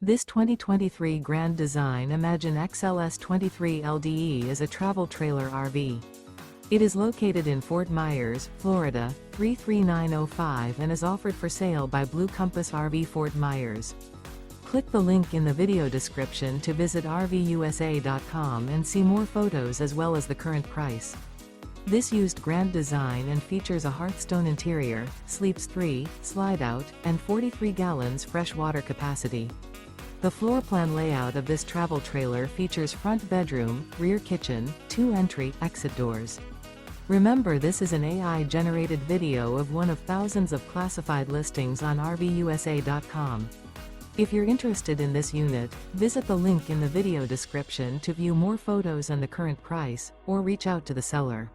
This 2023 Grand Design Imagine XLS 23 LDE is a travel trailer RV. It is located in Fort Myers, Florida, 33905 and is offered for sale by Blue Compass RV Fort Myers. Click the link in the video description to visit RVUSA.com and see more photos as well as the current price. This used Grand Design and features a HEARTHSTONE interior, sleeps 3, slide-out, and 43 gallons fresh water capacity. The floor plan layout of this travel trailer features front bedroom, rear kitchen, 2 entry/exit doors. Remember, this is an AI-generated video of one of thousands of classified listings on RVUSA.com. If you're interested in this unit, visit the link in the video description to view more photos and the current price, or reach out to the seller.